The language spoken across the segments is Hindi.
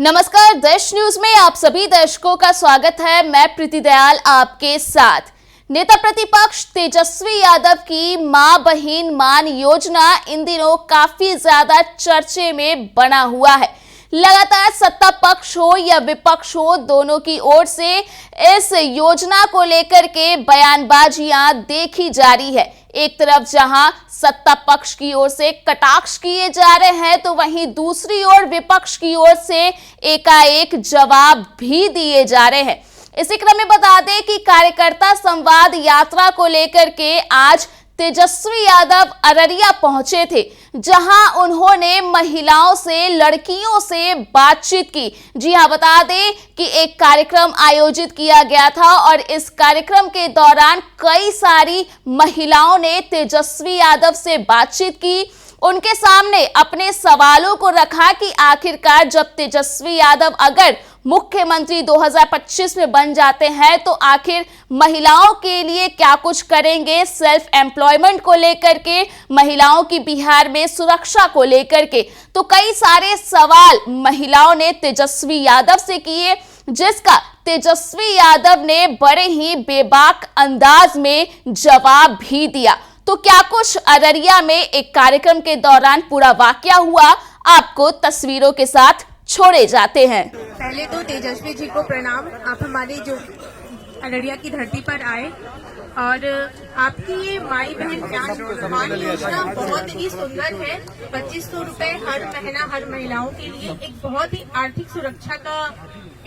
नमस्कार, देश न्यूज में आप सभी दर्शकों का स्वागत है। मैं प्रीति दयाल आपके साथ। नेता प्रतिपक्ष तेजस्वी यादव की मां बहिन मान योजना इन दिनों काफी ज्यादा चर्चे में बना हुआ है। लगातार सत्ता पक्ष हो या विपक्ष हो, दोनों की ओर से इस योजना को लेकर के बयानबाजियां देखी जा रही है। एक तरफ जहां सत्ता पक्ष की ओर से कटाक्ष किए जा रहे हैं, तो वहीं दूसरी ओर विपक्ष की ओर से एकाएक जवाब भी दिए जा रहे हैं। इसी क्रम में बता दें कि कार्यकर्ता संवाद यात्रा को लेकर के आज तेजस्वी यादव अररिया पहुंचे थे, जहां उन्होंने महिलाओं से, लड़कियों से बातचीत की। जी हां, बता दें कि एक कार्यक्रम आयोजित किया गया था और इस कार्यक्रम के दौरान कई सारी महिलाओं ने तेजस्वी यादव से बातचीत की। उनके सामने अपने सवालों को रखा कि आखिरकार जब तेजस्वी यादव अगर मुख्यमंत्री 2025 में बन जाते हैं तो आखिर महिलाओं के लिए क्या कुछ करेंगे, सेल्फ एम्प्लॉयमेंट को लेकर के, महिलाओं की बिहार में सुरक्षा को लेकर के। तो कई सारे सवाल महिलाओं ने तेजस्वी यादव से किए, जिसका तेजस्वी यादव ने बड़े ही बेबाक अंदाज में जवाब भी दिया। तो क्या कुछ अररिया में एक कार्यक्रम के दौरान पूरा वाकया हुआ, आपको तस्वीरों के साथ छोड़े जाते हैं। पहले तो तेजस्वी जी को प्रणाम। आप हमारे जो अररिया की धरती पर आए और आपकी ये माई बहन मान योजना बहुत ही सुंदर है। 2500 रुपए हर महीना हर महिलाओं के लिए एक बहुत ही आर्थिक सुरक्षा का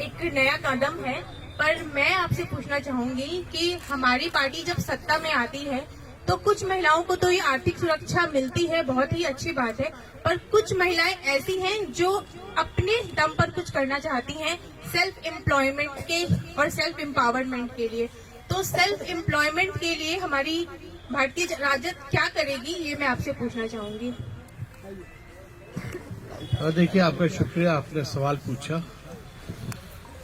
एक नया कदम है। पर मैं आपसे पूछना चाहूंगी कि हमारी पार्टी जब सत्ता में आती है तो कुछ महिलाओं को तो ये आर्थिक सुरक्षा मिलती है, बहुत ही अच्छी बात है, पर कुछ महिलाएं ऐसी हैं जो अपने दम पर कुछ करना चाहती हैं सेल्फ एम्प्लॉयमेंट के और सेल्फ एम्पावरमेंट के लिए। तो सेल्फ एम्प्लॉयमेंट के लिए हमारी भारतीय राजद क्या करेगी, ये मैं आपसे पूछना चाहूंगी। देखिए, आपका शुक्रिया, आपने सवाल पूछा।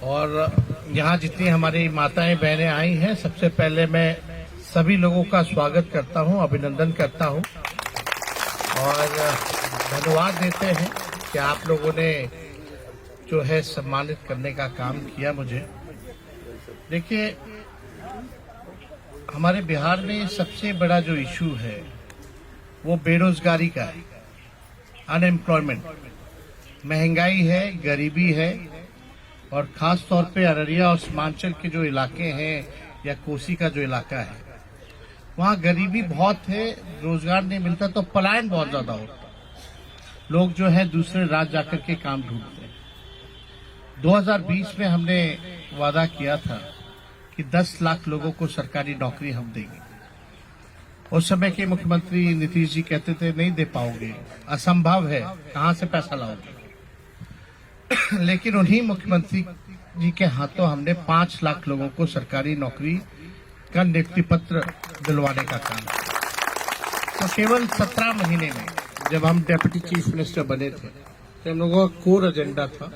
और यहाँ जितनी हमारी माताएं बहनें आई हैं, सबसे पहले मैं सभी लोगों का स्वागत करता हूं, अभिनंदन करता हूं और धन्यवाद देते हैं कि आप लोगों ने जो है सम्मानित करने का काम किया मुझे। देखिए, हमारे बिहार में सबसे बड़ा जो इशू है वो बेरोजगारी का है, अनएम्प्लॉयमेंट, महंगाई है, गरीबी है। और खास तौर पे अररिया और सीमांचल के जो इलाके हैं या कोसी का जो इलाका है, वहाँ गरीबी बहुत है, रोजगार नहीं मिलता तो पलायन बहुत ज्यादा होता। लोग जो है दूसरे राज्य जाकर के काम ढूंढते हैं। 2020 में हमने वादा किया था कि 10 लाख लोगों को सरकारी नौकरी हम देंगे। उस समय के मुख्यमंत्री नीतीश जी कहते थे नहीं दे पाओगे, असंभव है, कहां से पैसा लाओगे। लेकिन उन्हीं मुख्यमंत्री जी के हाथों हमने 5 लाख लोगों को सरकारी नौकरी का नियुक्ति पत्र दिलवाने का काम। तो केवल 17 महीने में जब हम डेप्यूटी चीफ मिनिस्टर बने थे तो हम लोगों का कोर एजेंडा था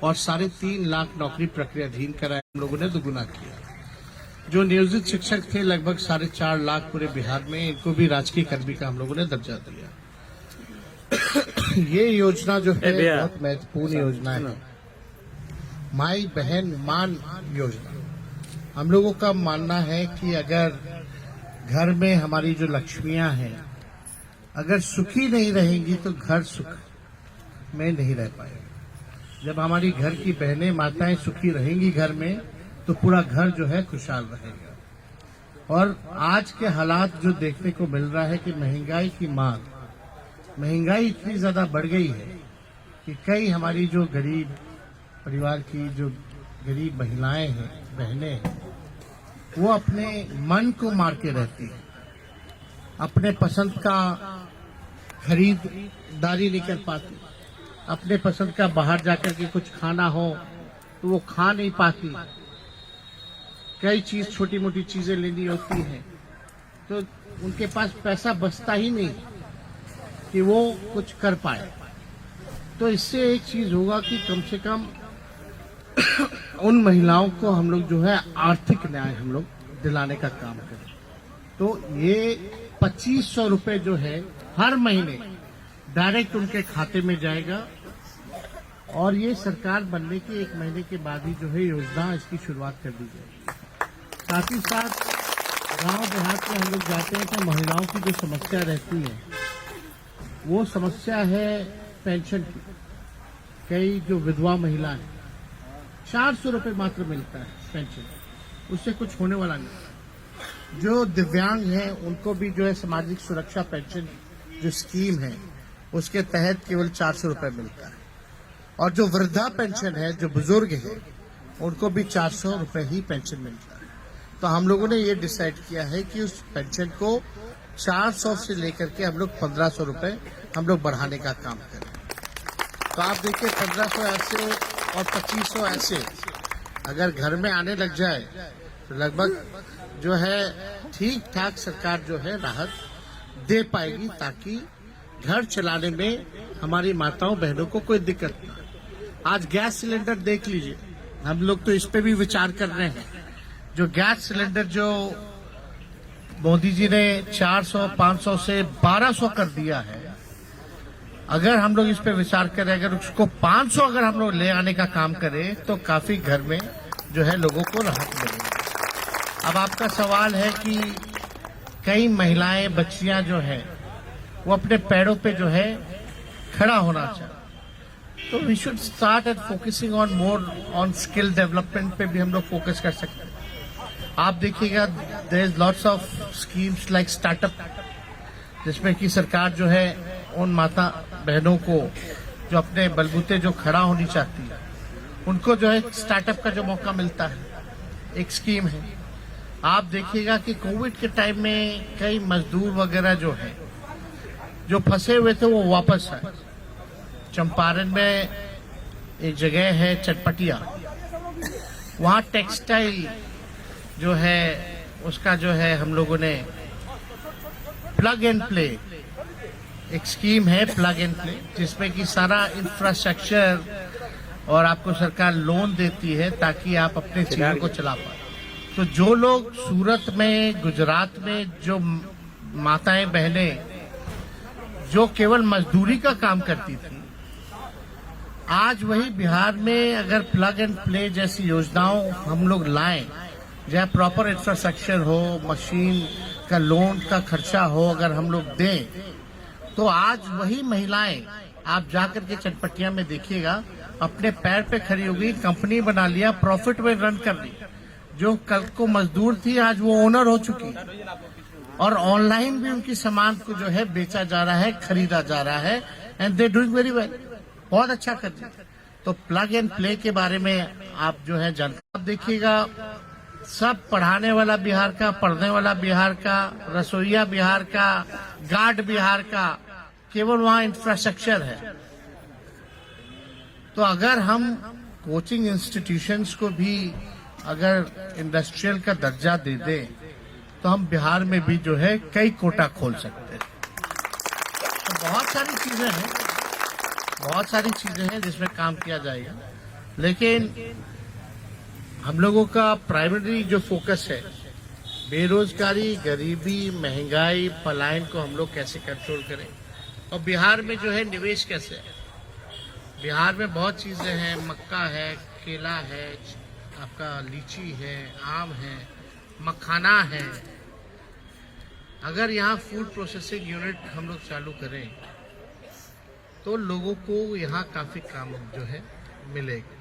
और 3.5 लाख नौकरी प्रक्रियाधीन कराए, हम लोगों ने दुगुना किया। जो नियोजित शिक्षक थे लगभग 4.5 लाख पूरे बिहार में, इनको भी राजकीय कर्मी का हम लोगों ने दर्जा दिया। ये योजना जो है बहुत महत्वपूर्ण योजना है, माई बहन मान योजना। हम लोगों का मानना है कि अगर घर में हमारी जो लक्ष्मियां हैं अगर सुखी नहीं रहेंगी तो घर सुख में नहीं रह पाएगा। जब हमारी घर की बहनें माताएं सुखी रहेंगी घर में, तो पूरा घर जो है खुशहाल रहेगा। और आज के हालात जो देखने को मिल रहा है कि महंगाई की मांग, महंगाई इतनी ज्यादा बढ़ गई है कि कई हमारी जो गरीब परिवार की जो गरीब महिलाएं हैं, बहनें हैं, वो अपने मन को मार के रहती है, अपने पसंद का खरीदारी नहीं कर पाती, अपने पसंद का बाहर जाकर के कुछ खाना हो तो वो खा नहीं पाती। कई चीज, छोटी मोटी चीजें लेनी होती हैं तो उनके पास पैसा बचता ही नहीं कि वो कुछ कर पाए। तो इससे एक चीज होगा कि कम से कम उन महिलाओं को हम लोग जो है आर्थिक न्याय हम लोग दिलाने का काम करें। तो ये 2500 रुपए जो है हर महीने डायरेक्ट उनके खाते में जाएगा और ये सरकार बनने के 1 महीने के बाद ही जो है योजना इसकी शुरुआत कर दी गई। साथ ही साथ गांव देहात में हम लोग जाते हैं तो महिलाओं की जो समस्या रहती है वो समस्या है पेंशन की। कई जो विधवा महिला है 400 रुपये मात्र मिलता है पेंशन, उससे कुछ होने वाला नहीं। जो दिव्यांग हैं उनको भी जो है सामाजिक सुरक्षा पेंशन जो स्कीम है उसके तहत केवल 400 रुपये मिलता है। और जो वृद्धा पेंशन है, जो बुजुर्ग है, उनको भी 400 रुपये ही पेंशन मिलता है। तो हम लोगों ने ये डिसाइड किया है कि उस पेंशन को 400 से लेकर के हम लोग 1500 रुपये हम लोग बढ़ाने का काम करें। तो आप देखिए 1500 ऐसे और 2500 ऐसे अगर घर में आने लग जाए तो लगभग जो है ठीक ठाक सरकार जो है राहत दे पाएगी, ताकि घर चलाने में हमारी माताओं बहनों को कोई दिक्कत ना। आज गैस सिलेंडर देख लीजिए, हम लोग तो इस पे भी विचार कर रहे हैं। जो गैस सिलेंडर जो मोदी जी ने 400-500 से 1200 कर दिया है, अगर हम लोग इस पे विचार करें, अगर उसको 500 अगर हम लोग ले आने का काम करें तो काफी घर में जो है लोगों को राहत मिलेगी। अब आपका सवाल है कि कई महिलाएं बच्चियां जो है वो अपने पैरों पे जो है खड़ा होना चाहती, तो we should start at focusing on more on skill development पे भी हम लोग फोकस कर सकते हैं। आप देखिएगा there is lots of schemes like startup, जिसमें कि सरकार जो है उन माता बहनों को जो अपने बलबूते जो खड़ा होनी चाहती है उनको जो है स्टार्टअप का जो मौका मिलता है, एक स्कीम है। आप देखिएगा कि कोविड के टाइम में कई मजदूर वगैरह जो है जो फंसे हुए थे वो वापस आए। चंपारण में एक जगह है चटपटिया, वहाँ टेक्सटाइल जो है उसका जो है हम लोगों ने प्लग एंड प्ले एक स्कीम है, प्लग एंड प्ले, जिसमें कि सारा इंफ्रास्ट्रक्चर और आपको सरकार लोन देती है ताकि आप अपने चीजों को चला पाए। तो जो लोग सूरत में, गुजरात में जो माताएं बहनें जो केवल मजदूरी का काम करती थी, आज वही बिहार में अगर प्लग एंड प्ले जैसी योजनाओं हम लोग लाएं, जहाँ प्रॉपर इंफ्रास्ट्रक्चर हो, मशीन का लोन का खर्चा हो, अगर हम लोग दें, तो आज वही महिलाएं आप जाकर के चटपटिया में देखिएगा अपने पैर पे खड़ी हो गई, कंपनी बना लिया, प्रॉफिट में रन कर ली। जो कल को मजदूर थी आज वो ओनर हो चुकी, और ऑनलाइन भी उनकी सामान को जो है बेचा जा रहा है, खरीदा जा रहा है, and they doing very well, बहुत अच्छा कर रही है। तो प्लग एंड प्ले के बारे में आप जो है जानकारी देखिएगा, सब पढ़ाने वाला बिहार का, पढ़ने वाला बिहार का, रसोईया बिहार का, गार्ड बिहार का, केवल वहाँ इंफ्रास्ट्रक्चर है। तो अगर हम कोचिंग इंस्टीट्यूशंस को भी अगर इंडस्ट्रियल का दर्जा दे दें तो हम बिहार में भी जो है कई कोटा खोल सकते हैं। तो बहुत सारी चीजें हैं जिसमें काम किया जाएगा, लेकिन हम लोगों का प्राइमरी जो फोकस है बेरोजगारी, गरीबी, महंगाई, पलायन को हम लोग कैसे कंट्रोल करें, और बिहार में जो है निवेश कैसे है। बिहार में बहुत चीजें हैं, मक्का है, केला है, आपका लीची है, आम है, मखाना है। अगर यहाँ फूड प्रोसेसिंग यूनिट हम लोग चालू करें तो लोगों को यहाँ काफी काम जो है मिलेगा,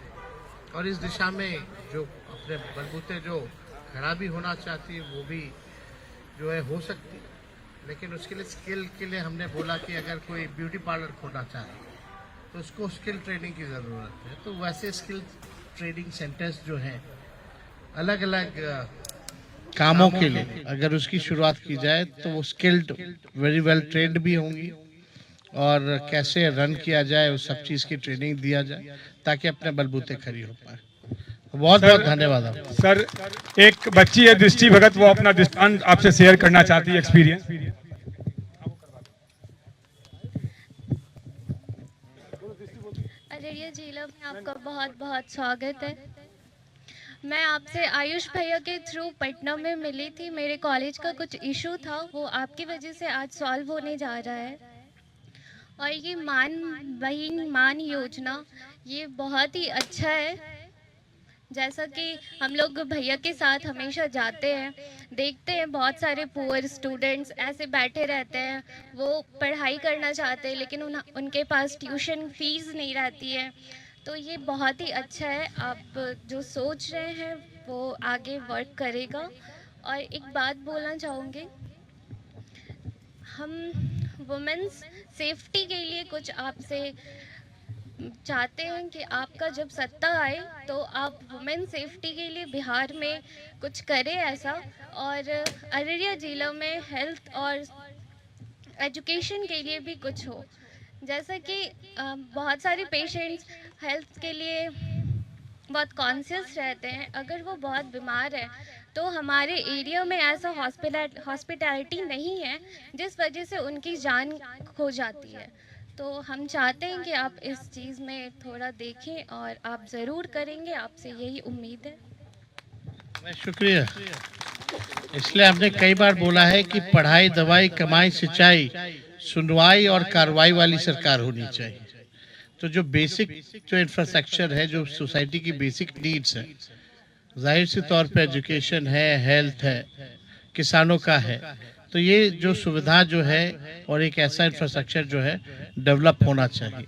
और इस दिशा में जो अपने बलबूते जो खड़ा भी होना चाहती है वो भी जो है हो सकती है। लेकिन उसके लिए स्किल के लिए हमने बोला कि अगर कोई ब्यूटी पार्लर खोलना चाहे तो उसको स्किल ट्रेनिंग की ज़रूरत है। तो वैसे स्किल ट्रेनिंग सेंटर्स जो हैं अलग अलग कामों के लिए अगर उसकी शुरुआत की जाए तो वो स्किल्ड, वेरी वेल ट्रेंड भी होंगी, और कैसे रन किया जाए उस सब चीज़ की ट्रेनिंग दिया जाए ताकि अपने बलबूते खड़ी हो पाए। बहुत बहुत धन्यवाद आपको। सर, एक बच्ची है दृष्टि भगत, वो अपना दृष्टांत आपसे शेयर करना चाहती है, एक्सपीरियंस। अररिया जिला में आपका बहुत बहुत स्वागत है। मैं आपसे आयुष भैया के थ्रू पटना में मिली थी। मेरे कॉलेज का कुछ इशू था, वो आपकी वजह से आज सॉल्व होने जा रहा है। और ये मान बहिन मान योजना ये बहुत ही अच्छा है। जैसा कि हम लोग भैया के साथ हमेशा जाते हैं, देखते हैं बहुत सारे पुअर स्टूडेंट्स ऐसे बैठे रहते हैं, वो पढ़ाई करना चाहते हैं लेकिन उनके पास ट्यूशन फीस नहीं रहती है। तो ये बहुत ही अच्छा है, आप जो सोच रहे हैं वो आगे वर्क करेगा। और एक बात बोलना चाहूँगी, हम वुमेन्स सेफ्टी के लिए कुछ आपसे चाहते हैं कि आपका जब सत्ता आए तो आप वुमेन सेफ्टी के लिए बिहार में कुछ करें ऐसा। और अररिया ज़िला में हेल्थ और एजुकेशन के लिए भी कुछ हो। जैसा कि बहुत सारे पेशेंट्स हेल्थ के लिए बहुत कॉन्शियस रहते हैं, अगर वो बहुत बीमार है तो हमारे एरिया में ऐसा हॉस्पिटैलिटी नहीं है जिस वजह से उनकी जान खो जाती है। तो हम चाहते हैं कि आप इस चीज़ में थोड़ा देखें और आप ज़रूर करेंगे, आपसे यही उम्मीद है। मैं शुक्रिया। इसलिए आपने कई बार बोला है कि पढ़ाई, दवाई, कमाई, सिंचाई, सुनवाई और कार्रवाई वाली सरकार होनी चाहिए। तो जो बेसिक जो इंफ्रास्ट्रक्चर है, जो सोसाइटी की बेसिक नीड्स है, जाहिर सी तौर पे एजुकेशन है, हेल्थ है, किसानों का है, तो ये जो सुविधा जो है और एक ऐसा इंफ्रास्ट्रक्चर जो है डेवलप होना चाहिए।